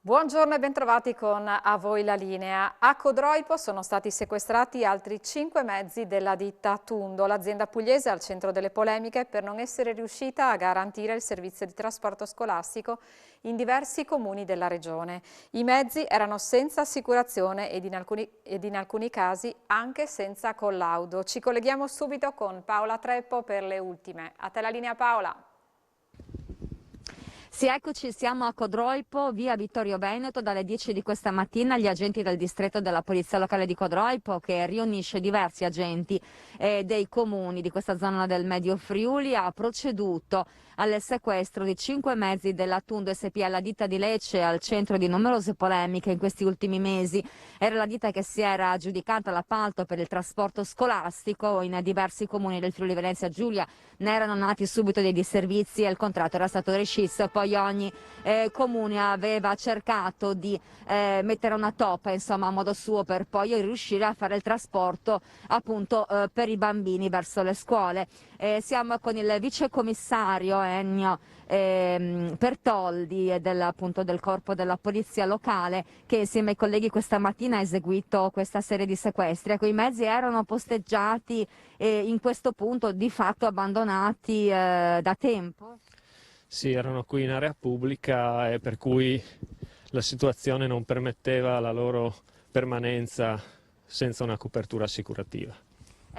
Buongiorno e bentrovati con A Voi la Linea. A Codroipo sono stati sequestrati altri 5 mezzi della ditta Tundo. L'azienda pugliese è al centro delle polemiche per non essere riuscita a garantire il servizio di trasporto scolastico in diversi comuni della regione. I mezzi erano senza assicurazione ed in alcuni casi anche senza collaudo. Ci colleghiamo subito con Paola Treppo per le ultime. A te la linea, Paola. Sì, eccoci, siamo a Codroipo, via Vittorio Veneto. Dalle 10 di questa mattina gli agenti del distretto della Polizia Locale di Codroipo, che riunisce diversi agenti dei comuni di questa zona del Medio Friuli, ha proceduto al sequestro di 5 mezzi della Tundo SpA, la ditta di Lecce, al centro di numerose polemiche in questi ultimi mesi. Era la ditta che si era aggiudicata l'appalto per il trasporto scolastico in diversi comuni del Friuli Venezia Giulia. Ne erano nati subito dei disservizi e il contratto era stato rescisso. Poi ogni comune aveva cercato di mettere una toppa, insomma, a modo suo, per poi riuscire a fare il trasporto appunto per i bambini verso le scuole. Siamo con il vicecommissario Ennio Pertoldi appunto del corpo della polizia locale, che insieme ai colleghi questa mattina ha eseguito questa serie di sequestri. Ecco, i mezzi erano posteggiati in questo punto di fatto abbandonati da tempo. Sì, erano qui in area pubblica e per cui la situazione non permetteva la loro permanenza senza una copertura assicurativa.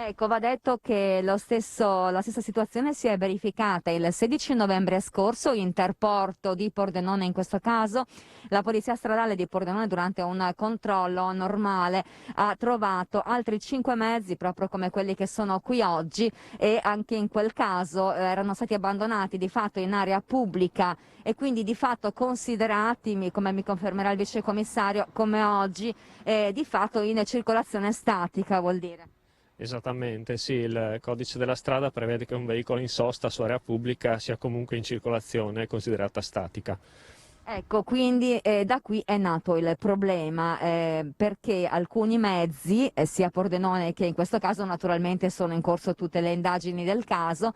Ecco, va detto che la stessa situazione si è verificata il 16 novembre scorso, Interporto di Pordenone in questo caso. La polizia stradale di Pordenone, durante un controllo normale, ha trovato altri 5 mezzi proprio come quelli che sono qui oggi, e anche in quel caso erano stati abbandonati di fatto in area pubblica e quindi di fatto considerati, come mi confermerà il vicecommissario, come oggi di fatto in circolazione statica, vuol dire. Esattamente, sì, il codice della strada prevede che un veicolo in sosta su area pubblica sia comunque in circolazione considerata statica. Ecco, quindi da qui è nato il problema, perché alcuni mezzi, sia Pordenone che in questo caso naturalmente sono in corso tutte le indagini del caso,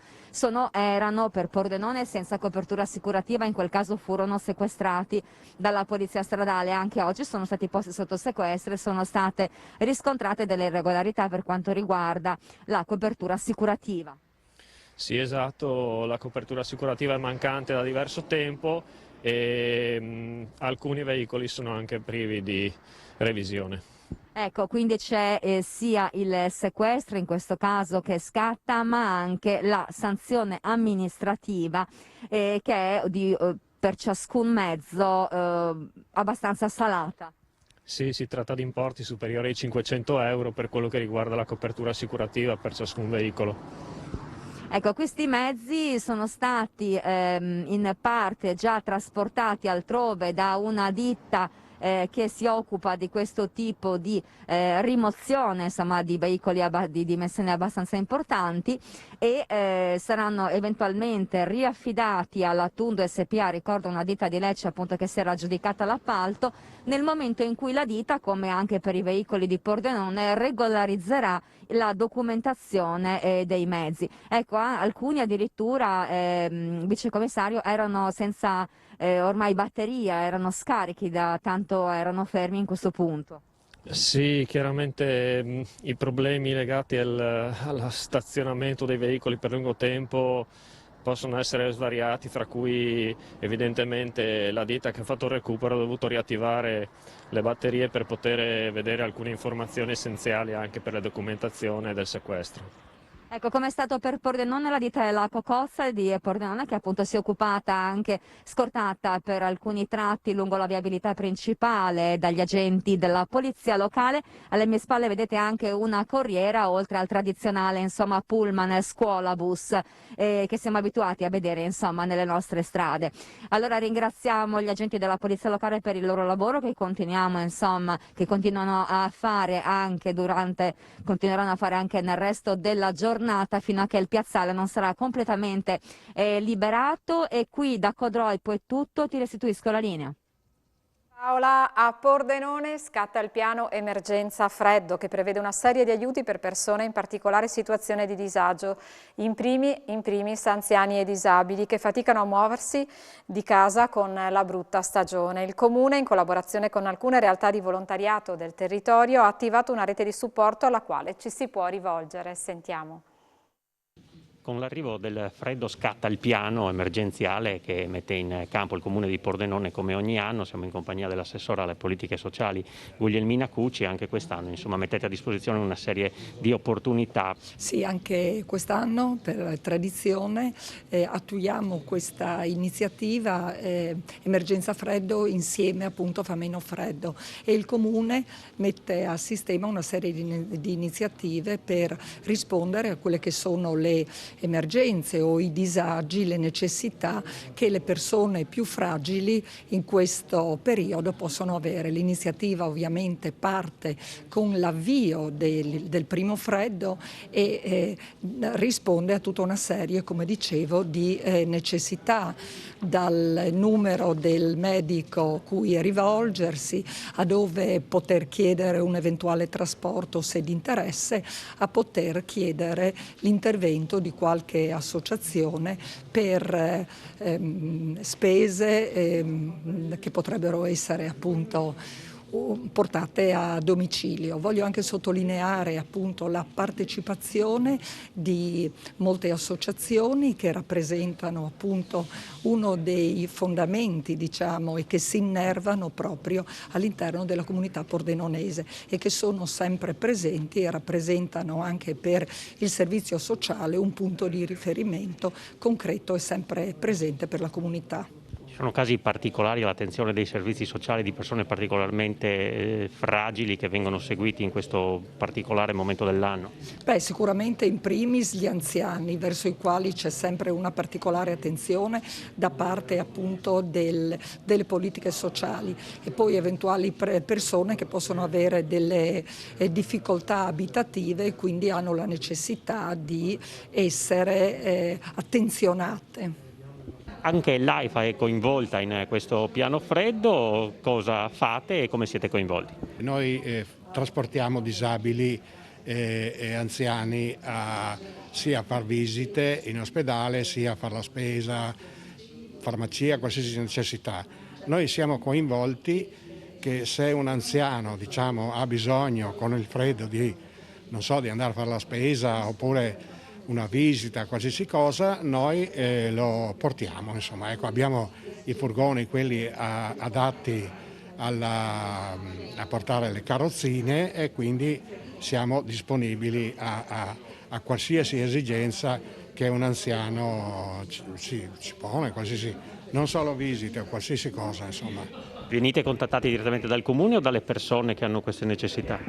erano per Pordenone senza copertura assicurativa, in quel caso furono sequestrati dalla polizia stradale. Anche oggi sono stati posti sotto sequestro e sono state riscontrate delle irregolarità per quanto riguarda la copertura assicurativa. Sì, esatto, la copertura assicurativa è mancante da diverso tempo e alcuni veicoli sono anche privi di revisione. Ecco, quindi c'è sia il sequestro in questo caso che scatta, ma anche la sanzione amministrativa che è per ciascun mezzo abbastanza salata. Sì, si tratta di importi superiori ai 500 euro per quello che riguarda la copertura assicurativa per ciascun veicolo. Ecco, questi mezzi sono stati in parte già trasportati altrove da una ditta che si occupa di questo tipo di rimozione, insomma, di veicoli di dimensioni abbastanza importanti, e saranno eventualmente riaffidati alla Tundo SpA, ricordo una ditta di Lecce appunto che si era aggiudicata l'appalto, nel momento in cui la ditta, come anche per i veicoli di Pordenone, regolarizzerà la documentazione dei mezzi. Ecco, alcuni addirittura, vicecommissario, erano senza ormai batteria, erano scarichi da tanto erano fermi in questo punto. Sì, chiaramente i problemi legati allo stazionamento dei veicoli per lungo tempo possono essere svariati, tra cui evidentemente la ditta che ha fatto il recupero ha dovuto riattivare le batterie per poter vedere alcune informazioni essenziali anche per la documentazione del sequestro. Ecco, come è stato per Pordenone, la ditta della Cocozza di Pordenone, che appunto si è occupata anche, scortata per alcuni tratti lungo la viabilità principale dagli agenti della polizia locale. Alle mie spalle vedete anche una corriera, oltre al tradizionale, insomma, pullman, scuolabus, che siamo abituati a vedere, insomma, nelle nostre strade. Allora ringraziamo gli agenti della polizia locale per il loro lavoro, che continuiamo, insomma, che continuano a fare anche continueranno a fare anche nel resto della giornata, fino a che il piazzale non sarà completamente liberato. E qui da Codroipo è tutto, ti restituisco la linea. Paola, a Pordenone scatta il piano emergenza freddo che prevede una serie di aiuti per persone in particolare situazione di disagio, in primis anziani e disabili che faticano a muoversi di casa con la brutta stagione. Il Comune, in collaborazione con alcune realtà di volontariato del territorio, ha attivato una rete di supporto alla quale ci si può rivolgere. Sentiamo. Con l'arrivo del freddo scatta il piano emergenziale che mette in campo il Comune di Pordenone come ogni anno. Siamo in compagnia dell'assessora alle politiche sociali Guglielmina Cucci e anche quest'anno mettete a disposizione una serie di opportunità. Sì, anche quest'anno per tradizione attuiamo questa iniziativa Emergenza Freddo insieme appunto Fa Meno Freddo, e il Comune mette a sistema una serie di iniziative per rispondere a quelle che sono le emergenze o i disagi, le necessità che le persone più fragili in questo periodo possono avere. L'iniziativa ovviamente parte con l'avvio del primo freddo e risponde a tutta una serie, come dicevo, di necessità, dal numero del medico cui rivolgersi, a dove poter chiedere un eventuale trasporto se di interesse, a poter chiedere l'intervento di qualche associazione per spese che potrebbero essere appunto portate a domicilio. Voglio anche sottolineare appunto la partecipazione di molte associazioni che rappresentano appunto uno dei fondamenti, diciamo, e che si innervano proprio all'interno della comunità pordenonese e che sono sempre presenti e rappresentano anche per il servizio sociale un punto di riferimento concreto e sempre presente per la comunità. Ci sono casi particolari all'attenzione dei servizi sociali di persone particolarmente fragili che vengono seguiti in questo particolare momento dell'anno? Beh, sicuramente in primis gli anziani, verso i quali c'è sempre una particolare attenzione da parte appunto delle politiche sociali, e poi eventuali persone che possono avere delle difficoltà abitative e quindi hanno la necessità di essere attenzionate. Anche l'AIFA è coinvolta in questo piano freddo. Cosa fate e come siete coinvolti? Noi trasportiamo disabili e anziani sia a far visite in ospedale, sia a fare la spesa, farmacia, qualsiasi necessità. Noi siamo coinvolti che se un anziano, diciamo, ha bisogno con il freddo di andare a fare la spesa oppure una visita, qualsiasi cosa, noi lo portiamo. Insomma, ecco, abbiamo i furgoni, quelli adatti a portare le carrozzine, e quindi siamo disponibili a qualsiasi esigenza che un anziano ci pone, qualsiasi, non solo visite, qualsiasi cosa, insomma. Venite contattati direttamente dal Comune o dalle persone che hanno queste necessità?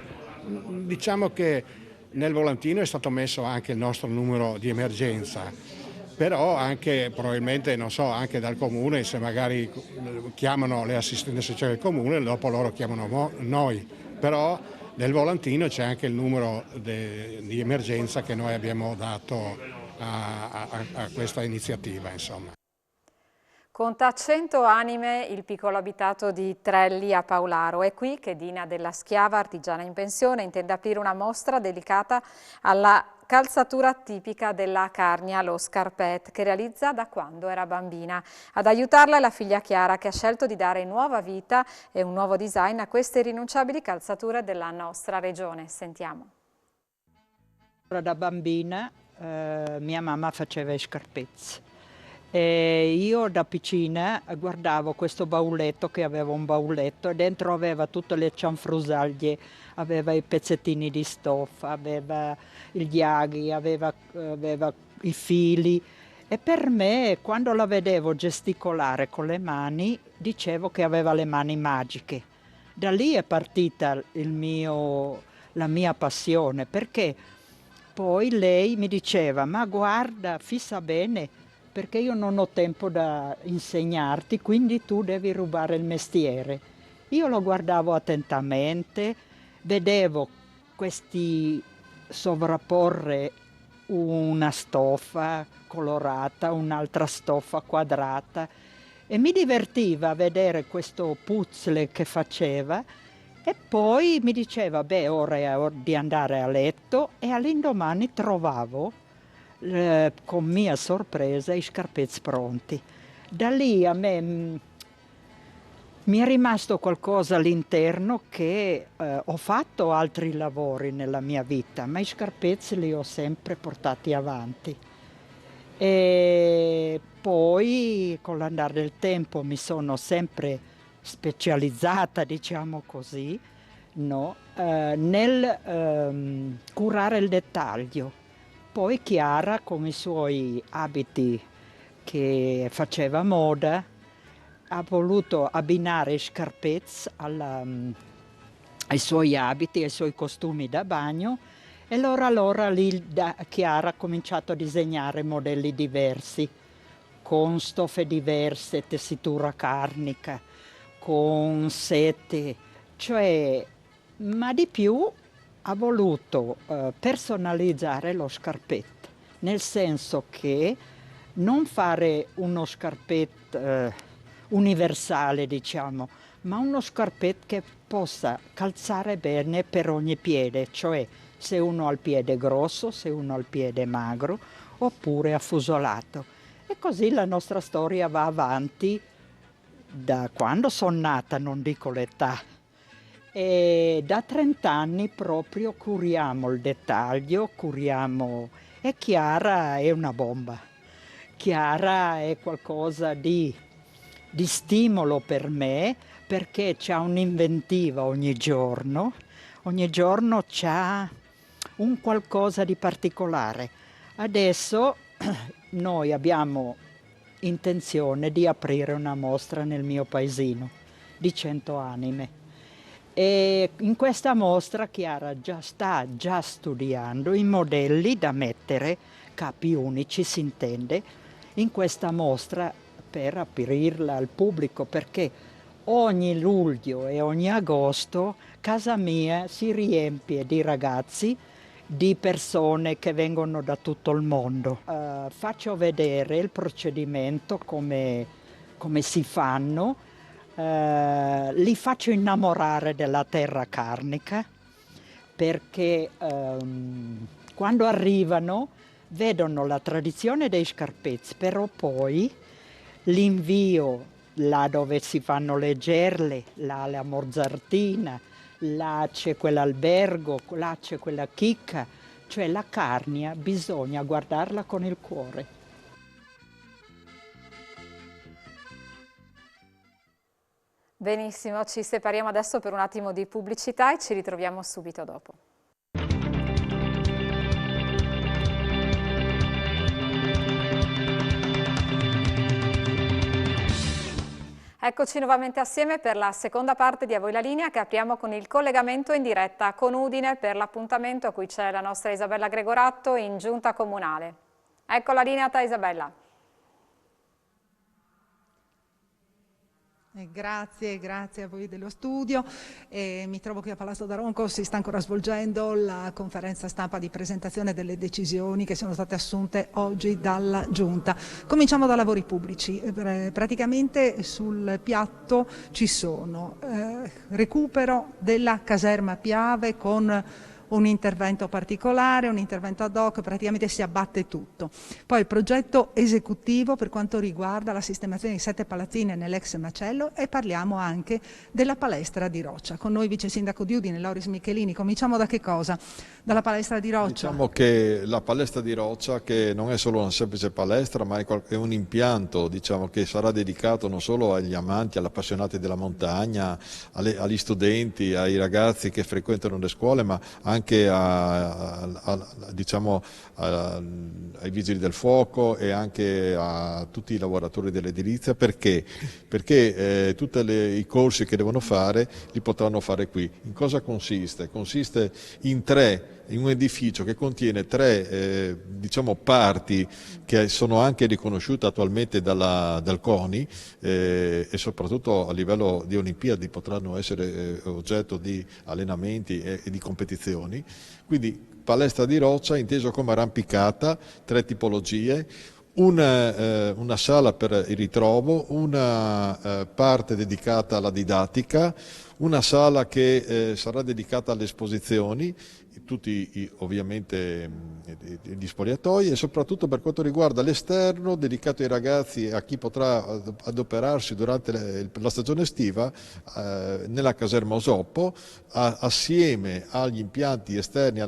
Diciamo che nel volantino è stato messo anche il nostro numero di emergenza, però anche probabilmente, non so, anche dal Comune, se magari chiamano le assistenze sociali del Comune, dopo loro chiamano noi, però nel volantino c'è anche il numero di emergenza che noi abbiamo dato a questa iniziativa, insomma. Conta 100 anime il piccolo abitato di Trelli a Paolaro. È qui che Dina Della Schiava, artigiana in pensione, intende aprire una mostra dedicata alla calzatura tipica della Carnia, lo scarpet, che realizza da quando era bambina. Ad aiutarla è la figlia Chiara, che ha scelto di dare nuova vita e un nuovo design a queste irrinunciabili calzature della nostra regione. Sentiamo. Da bambina mia mamma faceva i scarpezzi. E io da piccina guardavo questo bauletto, che aveva un bauletto e dentro aveva tutte le cianfrusaglie, aveva i pezzettini di stoffa, aveva il diaghi, aveva i fili, e per me, quando la vedevo gesticolare con le mani, dicevo che aveva le mani magiche. Da lì è partita la mia passione, perché poi lei mi diceva: ma guarda, fissa bene, perché io non ho tempo da insegnarti, quindi tu devi rubare il mestiere. Io lo guardavo attentamente, vedevo questi sovrapporre una stoffa colorata, un'altra stoffa quadrata, e mi divertiva a vedere questo puzzle che faceva e poi mi diceva, beh, ora è ora di andare a letto, e all'indomani trovavo, con mia sorpresa, i scarpezzi pronti. Da lì a me mi è rimasto qualcosa all'interno, che ho fatto altri lavori nella mia vita, ma i scarpezzi li ho sempre portati avanti. E poi con l'andare del tempo mi sono sempre specializzata, diciamo così, no? Nel curare il dettaglio. Poi Chiara, con i suoi abiti che faceva moda, ha voluto abbinare i scarpezzi ai suoi abiti, ai suoi costumi da bagno, e allora lì Chiara ha cominciato a disegnare modelli diversi, con stoffe diverse, tessitura carnica, con sete, cioè, ma di più ha voluto personalizzare lo scarpetto, nel senso che non fare uno scarpetto universale, diciamo, ma uno scarpetto che possa calzare bene per ogni piede, cioè se uno ha il piede grosso, se uno ha il piede magro, oppure affusolato. E così la nostra storia va avanti da quando sono nata, non dico l'età. E da 30 anni proprio curiamo il dettaglio, e Chiara è una bomba. Chiara è qualcosa di stimolo per me, perché c'ha un'inventiva ogni giorno c'ha un qualcosa di particolare. Adesso noi abbiamo intenzione di aprire una mostra nel mio paesino di 100 anime, e in questa mostra Chiara sta già studiando i modelli da mettere, capi unici si intende, in questa mostra per aprirla al pubblico, perché ogni luglio e ogni agosto casa mia si riempie di ragazzi, di persone che vengono da tutto il mondo. Faccio vedere il procedimento, come si fanno, li faccio innamorare della terra carnica, perché quando arrivano vedono la tradizione dei scarpezzi, però poi l'invio là dove si fanno le gerle, là la Mozzartina, là c'è quell'albergo, là c'è quella chicca, cioè la Carnia bisogna guardarla con il cuore. Benissimo, ci separiamo adesso per un attimo di pubblicità e ci ritroviamo subito dopo. Eccoci nuovamente assieme per la seconda parte di A voi la linea, che apriamo con il collegamento in diretta con Udine per l'appuntamento a cui c'è la nostra Isabella Gregoratto in giunta comunale. Ecco la linea a te, Isabella. Grazie a voi dello studio. Mi trovo qui a Palazzo d'Aronco, si sta ancora svolgendo la conferenza stampa di presentazione delle decisioni che sono state assunte oggi dalla Giunta. Cominciamo da lavori pubblici. Praticamente sul piatto ci sono recupero della caserma Piave con un intervento particolare, un intervento ad hoc, praticamente si abbatte tutto. Poi il progetto esecutivo per quanto riguarda la sistemazione di 7 palazzine nell'ex macello, e parliamo anche della palestra di Roccia. Con noi vice sindaco di Udine, Loris Michelini. Cominciamo da che cosa? Dalla palestra di Roccia? Diciamo che la palestra di Roccia, che non è solo una semplice palestra, ma è un impianto, diciamo, che sarà dedicato non solo agli amanti, agli appassionati della montagna, agli studenti, ai ragazzi che frequentano le scuole, ma anche diciamo, ai vigili del fuoco e anche a tutti i lavoratori dell'edilizia. Perché? Perché tutti i corsi che devono fare li potranno fare qui. In cosa consiste? Consiste in un edificio che contiene 3 diciamo, parti che sono anche riconosciute attualmente dal CONI, e soprattutto a livello di Olimpiadi potranno essere oggetto di allenamenti e di competizioni. Quindi palestra di Roccia inteso come arrampicata, 3 tipologie, una sala per il ritrovo, una parte dedicata alla didattica, una sala che sarà dedicata alle esposizioni, tutti ovviamente gli spogliatoi, e soprattutto per quanto riguarda l'esterno dedicato ai ragazzi e a chi potrà adoperarsi durante la stagione estiva nella caserma Osoppo, assieme agli impianti esterni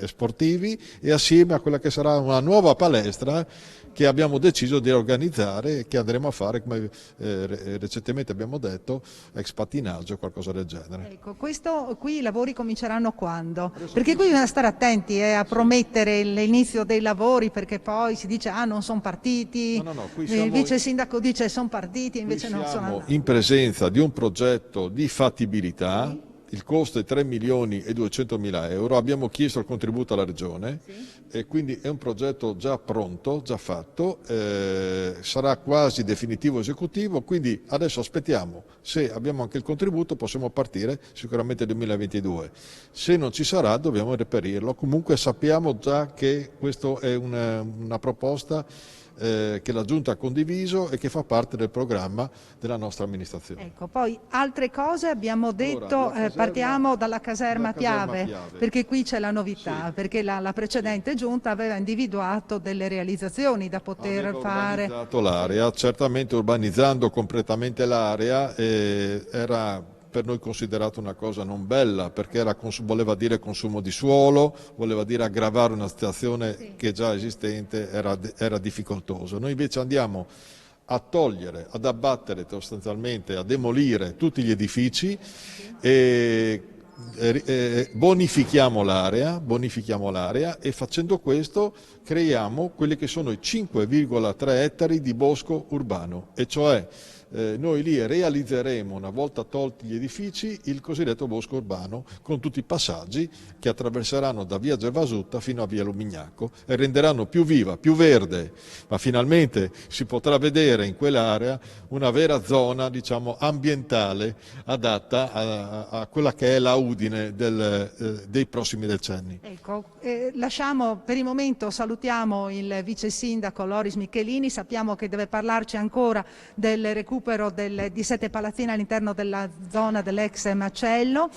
sportivi e assieme a quella che sarà una nuova palestra che abbiamo deciso di organizzare e che andremo a fare, come recentemente abbiamo detto, ex pattinaggio o qualcosa del genere. Ecco, qui i lavori cominceranno quando? Perché qui bisogna stare attenti a promettere l'inizio dei lavori, perché poi si dice non sono partiti, il vice sindaco dice sono partiti, invece non sono andati. In presenza di un progetto di fattibilità. Sì. Il costo è 3.200.000 euro, abbiamo chiesto il contributo alla Regione, sì, e quindi è un progetto già pronto, già fatto, sarà quasi definitivo esecutivo, quindi adesso aspettiamo, se abbiamo anche il contributo possiamo partire sicuramente nel 2022, se non ci sarà dobbiamo reperirlo, comunque sappiamo già che questa è una proposta che la Giunta ha condiviso e che fa parte del programma della nostra amministrazione. Ecco, poi altre cose abbiamo detto, allora, partiamo dalla caserma Piave, perché qui c'è la novità, sì, perché la precedente Giunta aveva individuato delle realizzazioni da poter fare. Urbanizzato l'area, certamente urbanizzando completamente l'area era per noi considerato una cosa non bella, perché voleva dire consumo di suolo, voleva dire aggravare una situazione, sì, che già esistente, era difficoltoso. Noi invece andiamo a togliere, ad abbattere sostanzialmente, a demolire tutti gli edifici, sì, e bonifichiamo l'area e facendo questo creiamo quelli che sono i 5,3 ettari di bosco urbano, e cioè noi lì realizzeremo, una volta tolti gli edifici, il cosiddetto bosco urbano con tutti i passaggi che attraverseranno da via Gervasutta fino a via Lumignacco e renderanno più viva, più verde, ma finalmente si potrà vedere in quell'area una vera zona, diciamo, ambientale adatta a quella che è la Udine dei prossimi decenni. Ecco, lasciamo per il momento, salutiamo il vice sindaco Loris Michelini, sappiamo che deve parlarci ancora del recupero di 7 palazzine all'interno della zona dell'ex macello,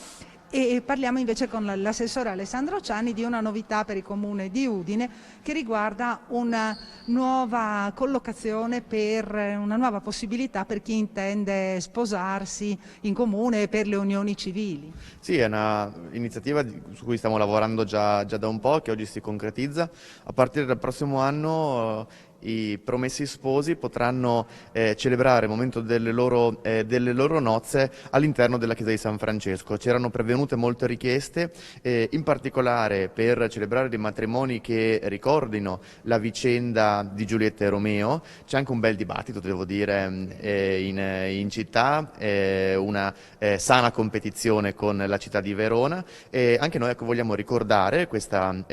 e parliamo invece con l'assessore Alessandro Ciani di una novità per il comune di Udine che riguarda una nuova collocazione, per una nuova possibilità per chi intende sposarsi in comune e per le unioni civili. Sì, è un'iniziativa su cui stiamo lavorando già da un po', che oggi si concretizza. A partire dal prossimo anno i promessi sposi potranno celebrare il momento delle loro nozze all'interno della chiesa di San Francesco. C'erano pervenute molte richieste, in particolare per celebrare dei matrimoni che ricordino la vicenda di Giulietta e Romeo. C'è anche un bel dibattito, devo dire, in città, una sana competizione con la città di Verona, e anche noi vogliamo ricordare questa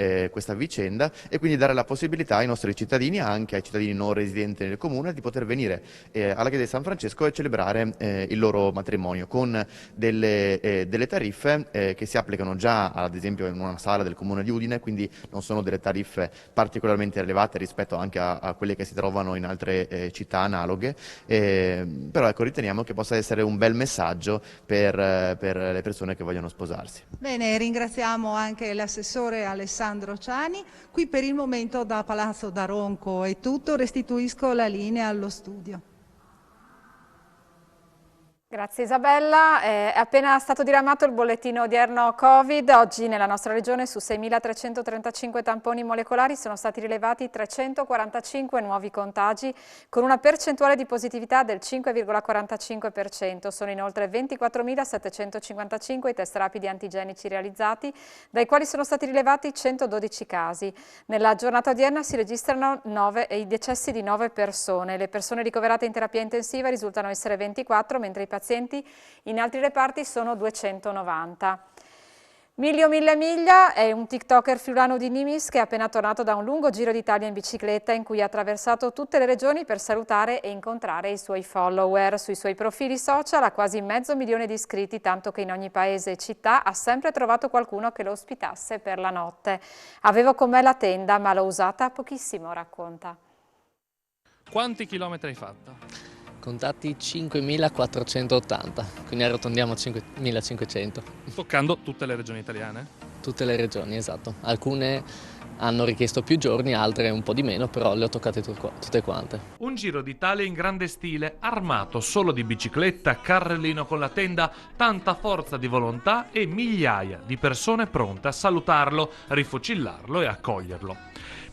vicenda e quindi dare la possibilità ai nostri cittadini, anche ai cittadini non residenti nel comune, di poter venire alla chiesa di San Francesco e celebrare il loro matrimonio con delle tariffe che si applicano già ad esempio in una sala del comune di Udine, quindi non sono delle tariffe particolarmente elevate rispetto anche a quelle che si trovano in altre città analoghe, però ecco, riteniamo che possa essere un bel messaggio per le persone che vogliono sposarsi. Bene, ringraziamo anche l'assessore Alessandro Ciani. Qui per il momento da Palazzo Daronco è tutto, restituisco la linea allo studio. Grazie Isabella, è appena stato diramato il bollettino odierno Covid. Oggi nella nostra regione su 6.335 tamponi molecolari sono stati rilevati 345 nuovi contagi con una percentuale di positività del 5,45%. Sono inoltre 24.755 i test rapidi antigenici realizzati, dai quali sono stati rilevati 112 casi. Nella giornata odierna si registrano i decessi di 9 persone. Le persone ricoverate in terapia intensiva risultano essere 24, mentre i pazienti in altri reparti sono 290. Milio Mille Miglia è un tiktoker friulano di Nimis che è appena tornato da un lungo giro d'Italia in bicicletta in cui ha attraversato tutte le regioni per salutare e incontrare i suoi follower. Sui suoi profili social ha quasi 500.000 di iscritti, tanto che in ogni paese e città ha sempre trovato qualcuno che lo ospitasse per la notte. Avevo con me la tenda ma l'ho usata pochissimo, racconta. Quanti chilometri hai fatto? Contati 5.480, quindi arrotondiamo a 5.500. Toccando tutte le regioni italiane? Tutte le regioni, esatto. Alcune hanno richiesto più giorni, altre un po' di meno, però le ho toccate tutte quante. Un Giro d'Italia in grande stile, armato solo di bicicletta, carrellino con la tenda, tanta forza di volontà e migliaia di persone pronte a salutarlo, rifocillarlo e accoglierlo.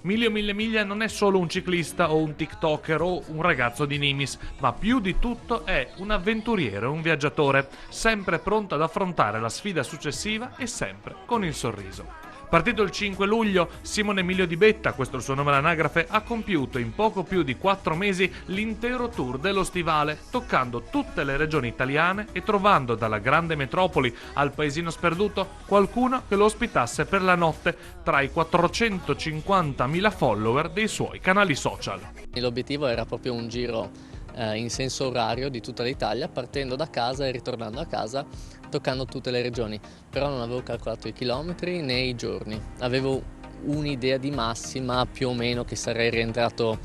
Milio Mille Miglia non è solo un ciclista o un tiktoker o un ragazzo di Nimis, ma più di tutto è un avventuriero, un viaggiatore, sempre pronto ad affrontare la sfida successiva e sempre con il sorriso. Partito il 5 luglio, Simone Emilio Di Betta, questo è il suo nome all'anagrafe, ha compiuto in poco più di 4 mesi l'intero tour dello stivale, toccando tutte le regioni italiane e trovando dalla grande metropoli al paesino sperduto qualcuno che lo ospitasse per la notte tra i 450.000 follower dei suoi canali social. L'obiettivo era proprio un giro in senso orario di tutta l'Italia, partendo da casa e ritornando a casa, toccando tutte le regioni, però non avevo calcolato i chilometri né i giorni. Avevo un'idea di massima più o meno che sarei rientrato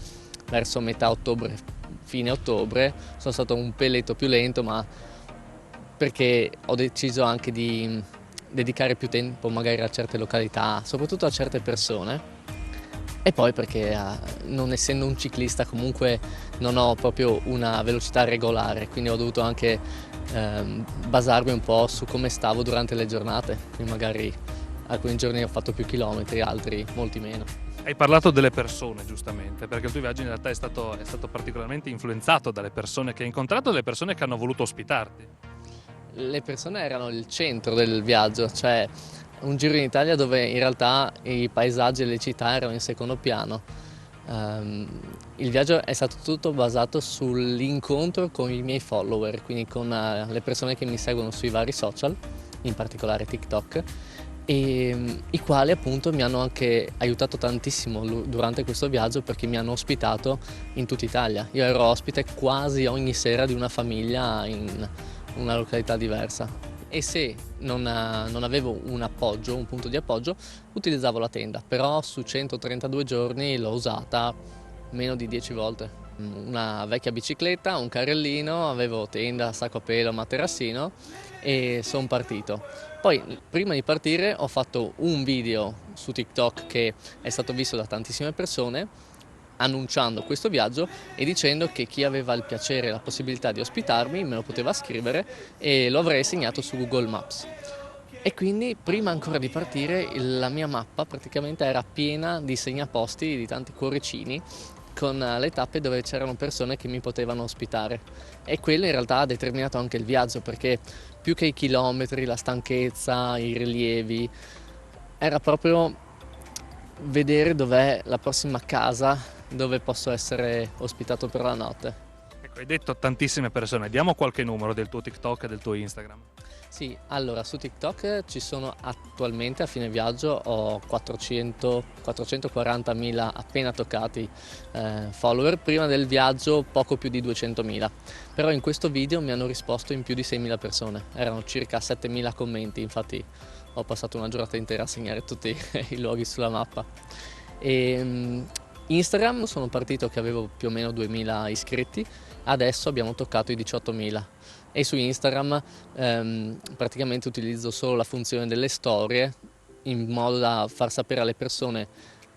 verso metà ottobre, fine ottobre. Sono stato un peletto più lento, ma perché ho deciso anche di dedicare più tempo magari a certe località, soprattutto a certe persone. E poi perché non essendo un ciclista comunque non ho proprio una velocità regolare, quindi ho dovuto anche basarmi un po' su come stavo durante le giornate, quindi magari alcuni giorni ho fatto più chilometri, altri molti meno. Hai parlato delle persone, giustamente, perché il tuo viaggio in realtà è stato particolarmente influenzato dalle persone che hai incontrato e dalle persone che hanno voluto ospitarti. Le persone erano il centro del viaggio, cioè un giro in Italia dove in realtà i paesaggi e le città erano in secondo piano. Il viaggio è stato tutto basato sull'incontro con i miei follower, quindi con le persone che mi seguono sui vari social, in particolare TikTok, e i quali appunto mi hanno anche aiutato tantissimo durante questo viaggio perché mi hanno ospitato in tutta Italia. Io ero ospite quasi ogni sera di una famiglia in una località diversa. E se non avevo un appoggio, un punto di appoggio, utilizzavo la tenda, però su 132 giorni l'ho usata meno di 10 volte. Una vecchia bicicletta, un carrellino, avevo tenda, sacco a pelo, materassino e sono partito. Poi prima di partire ho fatto un video su TikTok che è stato visto da tantissime persone, annunciando questo viaggio e dicendo che chi aveva il piacere e la possibilità di ospitarmi me lo poteva scrivere e lo avrei segnato su Google Maps. E quindi prima ancora di partire la mia mappa praticamente era piena di segnaposti, di tanti cuoricini con le tappe dove c'erano persone che mi potevano ospitare, e quello in realtà ha determinato anche il viaggio, perché più che i chilometri, la stanchezza, i rilievi, era proprio vedere dov'è la prossima casa dove posso essere ospitato per la notte. Ecco, hai detto tantissime persone, diamo qualche numero del tuo TikTok e del tuo Instagram. Sì, allora su TikTok ci sono attualmente, a fine viaggio, ho 440.000 appena toccati follower, prima del viaggio poco più di 200.000, però in questo video mi hanno risposto in più di 6.000 persone, erano circa 7.000 commenti, infatti ho passato una giornata intera a segnare tutti i luoghi sulla mappa. Instagram sono partito che avevo più o meno 2.000 iscritti, adesso abbiamo toccato i 18.000 e su Instagram praticamente utilizzo solo la funzione delle storie in modo da far sapere alle persone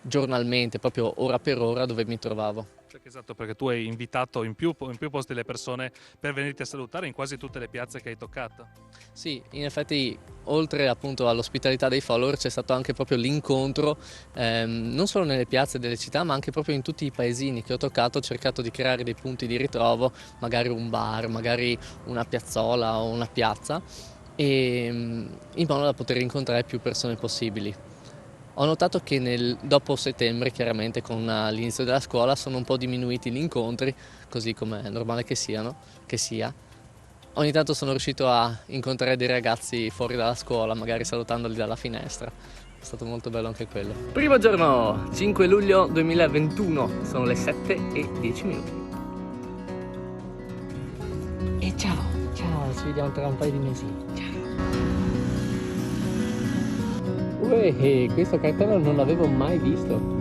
giornalmente, proprio ora per ora, dove mi trovavo. Esatto, perché tu hai invitato in più posti le persone per venirti a salutare in quasi tutte le piazze che hai toccato. Sì, in effetti oltre appunto all'ospitalità dei follower c'è stato anche proprio l'incontro non solo nelle piazze delle città, ma anche proprio in tutti i paesini che ho toccato. Ho cercato di creare dei punti di ritrovo, magari un bar, magari una piazzola o una piazza, e in modo da poter incontrare più persone possibili. Ho notato che dopo settembre, chiaramente con l'inizio della scuola, sono un po' diminuiti gli incontri, così come è normale che sia. Ogni tanto sono riuscito a incontrare dei ragazzi fuori dalla scuola, magari salutandoli dalla finestra. È stato molto bello anche quello. Primo giorno, 5 luglio 2021, sono le 7:10. E ciao, ci vediamo tra un paio di mesi. Ciao. Questo cartello non l'avevo mai visto.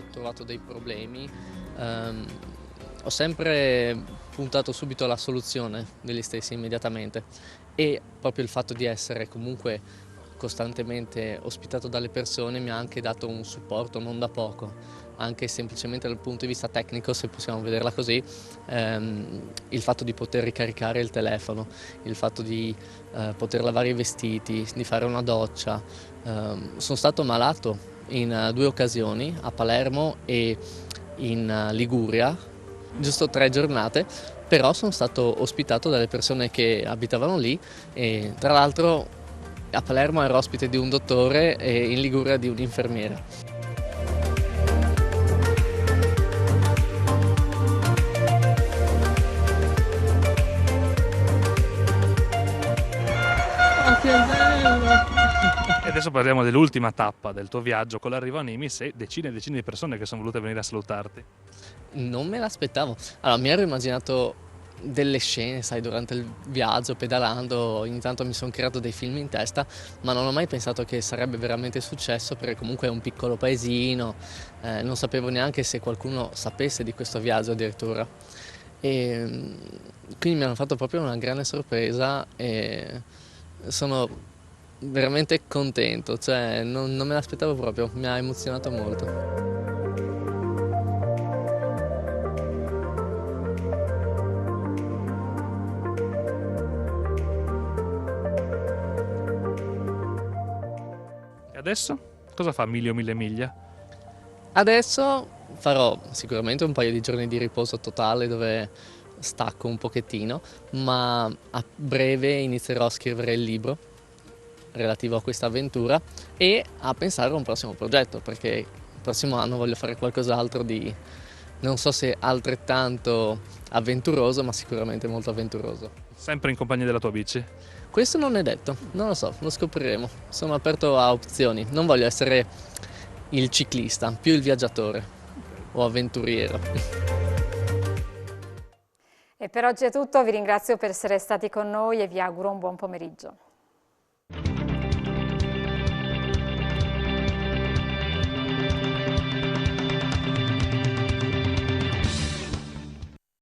ho trovato dei problemi, ho sempre puntato subito alla soluzione degli stessi immediatamente, e proprio il fatto di essere comunque costantemente ospitato dalle persone mi ha anche dato un supporto non da poco, anche semplicemente dal punto di vista tecnico, se possiamo vederla così, il fatto di poter ricaricare il telefono, il fatto di poter lavare i vestiti, di fare una doccia. Sono stato malato in 2 occasioni, a Palermo e in Liguria, giusto 3 giornate, però sono stato ospitato dalle persone che abitavano lì, e tra l'altro a Palermo ero ospite di un dottore e in Liguria di un'infermiera. Che bello! E adesso parliamo dell'ultima tappa del tuo viaggio. Con l'arrivo a Nimis e decine e decine di persone che sono volute venire a salutarti. Non me l'aspettavo. Allora, mi ero immaginato delle scene, sai, durante il viaggio, pedalando, ogni tanto mi sono creato dei film in testa, ma non ho mai pensato che sarebbe veramente successo, perché comunque è un piccolo paesino, non sapevo neanche se qualcuno sapesse di questo viaggio addirittura. E quindi mi hanno fatto proprio una grande sorpresa e sono veramente contento, cioè non me l'aspettavo proprio, mi ha emozionato molto. E adesso? Cosa fa Milio Mille Miglia? Adesso farò sicuramente un paio di giorni di riposo totale dove stacco un pochettino, ma a breve inizierò a scrivere il libro relativo a questa avventura e a pensare a un prossimo progetto, perché il prossimo anno voglio fare qualcos'altro di, non so se altrettanto avventuroso, ma sicuramente molto avventuroso. Sempre in compagnia della tua bici? Questo non è detto, non lo so, lo scopriremo. Sono aperto a opzioni, non voglio essere il ciclista, più il viaggiatore o avventuriero. E per oggi è tutto, vi ringrazio per essere stati con noi e vi auguro un buon pomeriggio.